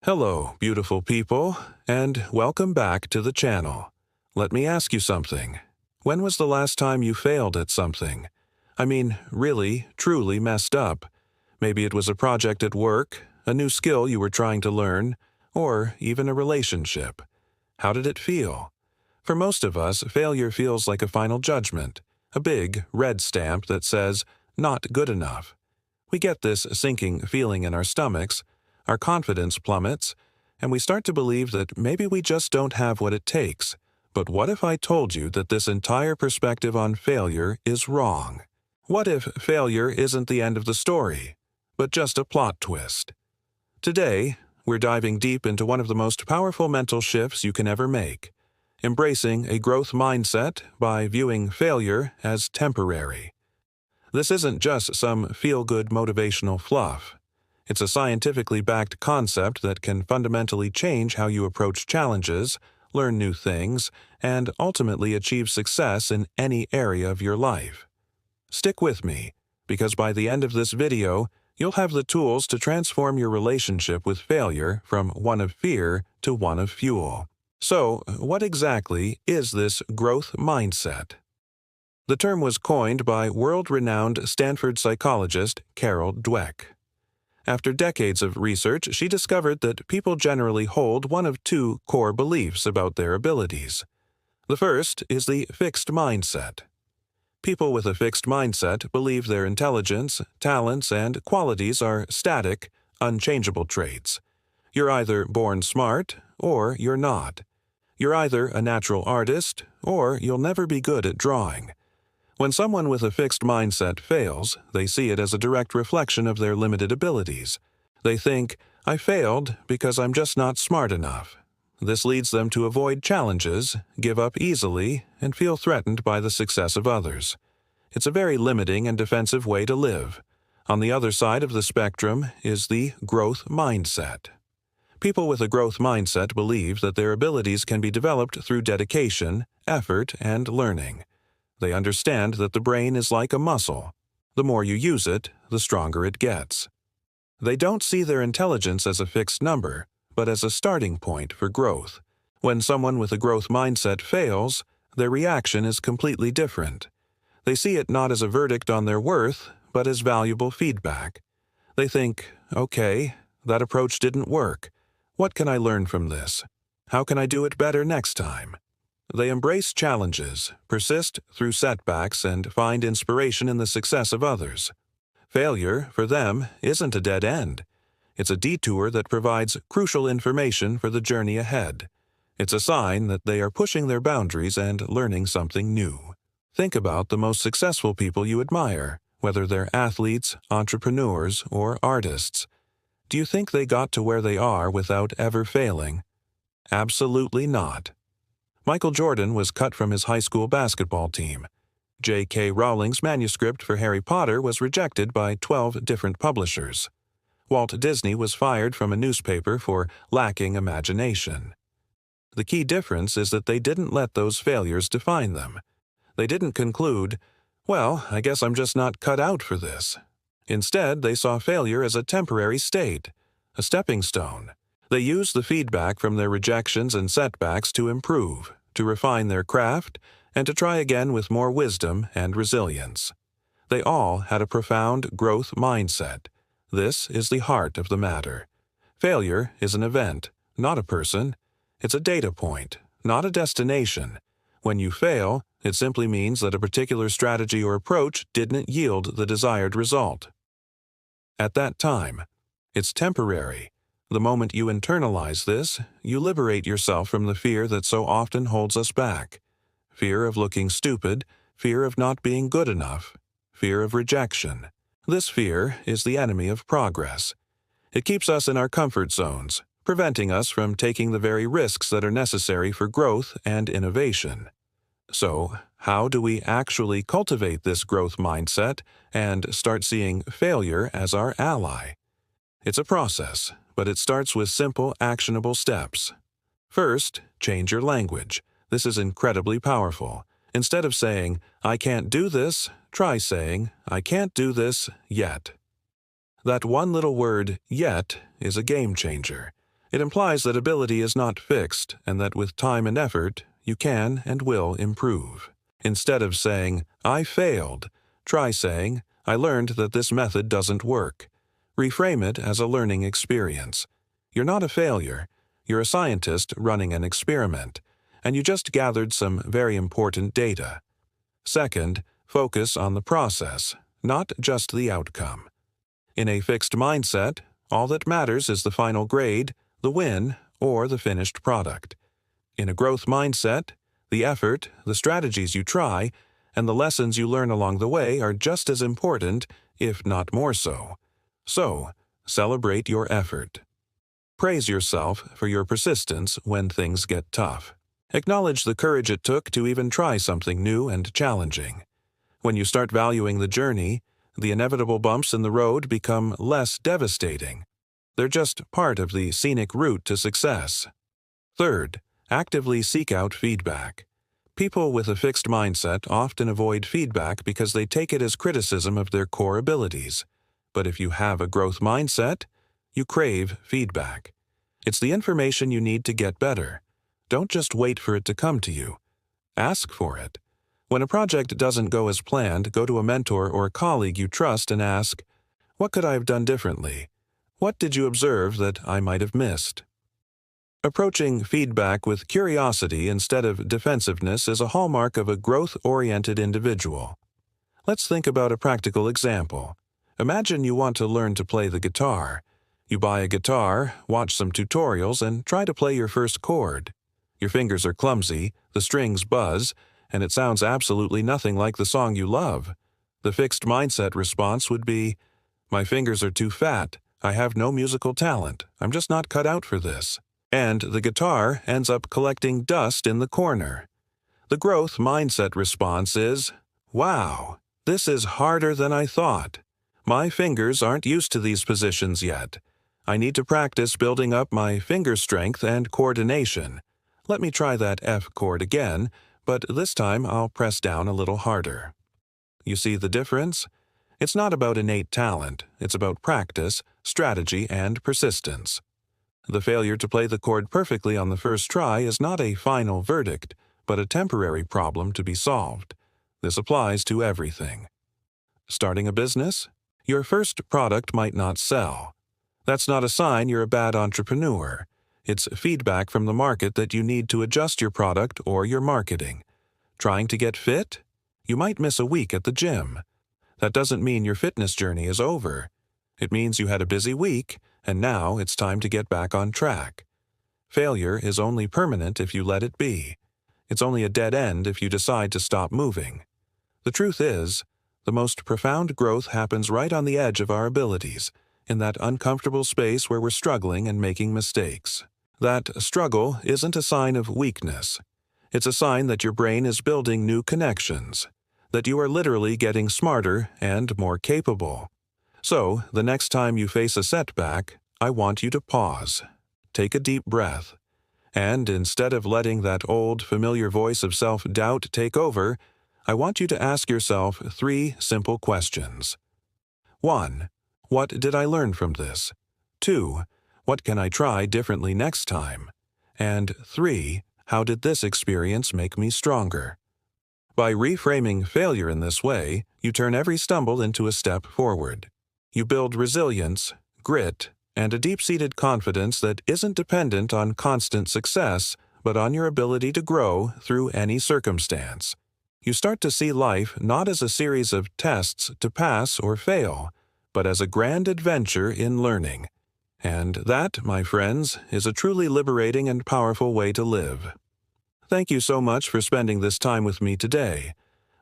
Hello, beautiful people, and welcome back to the channel. Let me ask you something. When was the last time you failed at something? I mean, really, truly messed up. Maybe it was a project at work, a new skill you were trying to learn, or even a relationship. How did it feel? For most of us, failure feels like a final judgment, a big, red stamp that says, "Not good enough." We get this sinking feeling in our stomachs, our confidence plummets, and we start to believe that maybe we just don't have what it takes. But what if I told you that this entire perspective on failure is wrong? What if failure isn't the end of the story, but just a plot twist? Today, we're diving deep into one of the most powerful mental shifts you can ever make, embracing a growth mindset by viewing failure as temporary. This isn't just some feel-good motivational fluff. It's a scientifically backed concept that can fundamentally change how you approach challenges, learn new things, and ultimately achieve success in any area of your life. Stick with me, because by the end of this video, you'll have the tools to transform your relationship with failure from one of fear to one of fuel. So, what exactly is this growth mindset? The term was coined by world-renowned Stanford psychologist Carol Dweck. After decades of research, she discovered that people generally hold one of two core beliefs about their abilities. The first is the fixed mindset. People with a fixed mindset believe their intelligence, talents, and qualities are static, unchangeable traits. You're either born smart or you're not. You're either a natural artist or you'll never be good at drawing. When someone with a fixed mindset fails, they see it as a direct reflection of their limited abilities. They think, "I failed because I'm just not smart enough." This leads them to avoid challenges, give up easily, and feel threatened by the success of others. It's a very limiting and defensive way to live. On the other side of the spectrum is the growth mindset. People with a growth mindset believe that their abilities can be developed through dedication, effort, and learning. They understand that the brain is like a muscle. The more you use it, the stronger it gets. They don't see their intelligence as a fixed number, but as a starting point for growth. When someone with a growth mindset fails, their reaction is completely different. They see it not as a verdict on their worth, but as valuable feedback. They think, "Okay, that approach didn't work. What can I learn from this? How can I do it better next time?" They embrace challenges, persist through setbacks, and find inspiration in the success of others. Failure, for them, isn't a dead end. It's a detour that provides crucial information for the journey ahead. It's a sign that they are pushing their boundaries and learning something new. Think about the most successful people you admire, whether they're athletes, entrepreneurs, or artists. Do you think they got to where they are without ever failing? Absolutely not. Michael Jordan was cut from his high school basketball team. J.K. Rowling's manuscript for Harry Potter was rejected by 12 different publishers. Walt Disney was fired from a newspaper for lacking imagination. The key difference is that they didn't let those failures define them. They didn't conclude, "Well, I guess I'm just not cut out for this." Instead, they saw failure as a temporary state, a stepping stone. They used the feedback from their rejections and setbacks to improve, to refine their craft, and to try again with more wisdom and resilience. They all had a profound growth mindset. This is the heart of the matter. Failure is an event, not a person. It's a data point, not a destination. When you fail, it simply means that a particular strategy or approach didn't yield the desired result. At that time, it's temporary. The moment you internalize this, you liberate yourself from the fear that so often holds us back. Fear of looking stupid, fear of not being good enough, fear of rejection. This fear is the enemy of progress. It keeps us in our comfort zones, preventing us from taking the very risks that are necessary for growth and innovation. So, how do we actually cultivate this growth mindset and start seeing failure as our ally? It's a process, but it starts with simple, actionable steps. First, change your language. This is incredibly powerful. Instead of saying, "I can't do this," try saying, "I can't do this yet." That one little word, "yet," is a game changer. It implies that ability is not fixed and that with time and effort, you can and will improve. Instead of saying, "I failed," try saying, "I learned that this method doesn't work." Reframe it as a learning experience. You're not a failure. You're a scientist running an experiment, and you just gathered some very important data. Second, focus on the process, not just the outcome. In a fixed mindset, all that matters is the final grade, the win, or the finished product. In a growth mindset, the effort, the strategies you try, and the lessons you learn along the way are just as important, if not more so. So, celebrate your effort. Praise yourself for your persistence when things get tough. Acknowledge the courage it took to even try something new and challenging. When you start valuing the journey, the inevitable bumps in the road become less devastating. They're just part of the scenic route to success. Third, actively seek out feedback. People with a fixed mindset often avoid feedback because they take it as criticism of their core abilities. But if you have a growth mindset, you crave feedback. It's the information you need to get better. Don't just wait for it to come to you. Ask for it. When a project doesn't go as planned, go to a mentor or a colleague you trust and ask, "What could I have done differently? What did you observe that I might have missed?" Approaching feedback with curiosity instead of defensiveness is a hallmark of a growth-oriented individual. Let's think about a practical example. Imagine you want to learn to play the guitar. You buy a guitar, watch some tutorials, and try to play your first chord. Your fingers are clumsy, the strings buzz, and it sounds absolutely nothing like the song you love. The fixed mindset response would be, "My fingers are too fat. I have no musical talent. I'm just not cut out for this." And the guitar ends up collecting dust in the corner. The growth mindset response is, "Wow, this is harder than I thought. My fingers aren't used to these positions yet. I need to practice building up my finger strength and coordination. Let me try that F chord again, but this time I'll press down a little harder." You see the difference? It's not about innate talent. It's about practice, strategy, and persistence. The failure to play the chord perfectly on the first try is not a final verdict, but a temporary problem to be solved. This applies to everything. Starting a business? Your first product might not sell. That's not a sign you're a bad entrepreneur. It's feedback from the market that you need to adjust your product or your marketing. Trying to get fit? You might miss a week at the gym. That doesn't mean your fitness journey is over. It means you had a busy week, and now it's time to get back on track. Failure is only permanent if you let it be. It's only a dead end if you decide to stop moving. The truth is, the most profound growth happens right on the edge of our abilities, in that uncomfortable space where we're struggling and making mistakes. That struggle isn't a sign of weakness. It's a sign that your brain is building new connections, that you are literally getting smarter and more capable. So, the next time you face a setback, I want you to pause, take a deep breath, and instead of letting that old, familiar voice of self-doubt take over, I want you to ask yourself 3 simple questions. 1. What did I learn from this? 2. What can I try differently next time? And 3. How did this experience make me stronger? By reframing failure in this way, you turn every stumble into a step forward. You build resilience, grit, and a deep-seated confidence that isn't dependent on constant success, but on your ability to grow through any circumstance. You start to see life not as a series of tests to pass or fail, but as a grand adventure in learning. And that, my friends, is a truly liberating and powerful way to live. Thank you so much for spending this time with me today.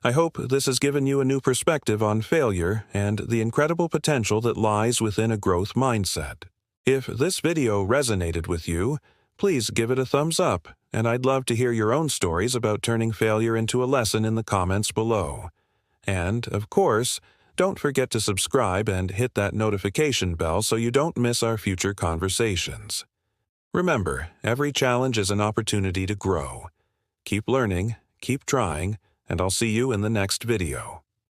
I hope this has given you a new perspective on failure and the incredible potential that lies within a growth mindset. If this video resonated with you, please give it a thumbs up, and I'd love to hear your own stories about turning failure into a lesson in the comments below. And, of course, don't forget to subscribe and hit that notification bell so you don't miss our future conversations. Remember, every challenge is an opportunity to grow. Keep learning, keep trying, and I'll see you in the next video.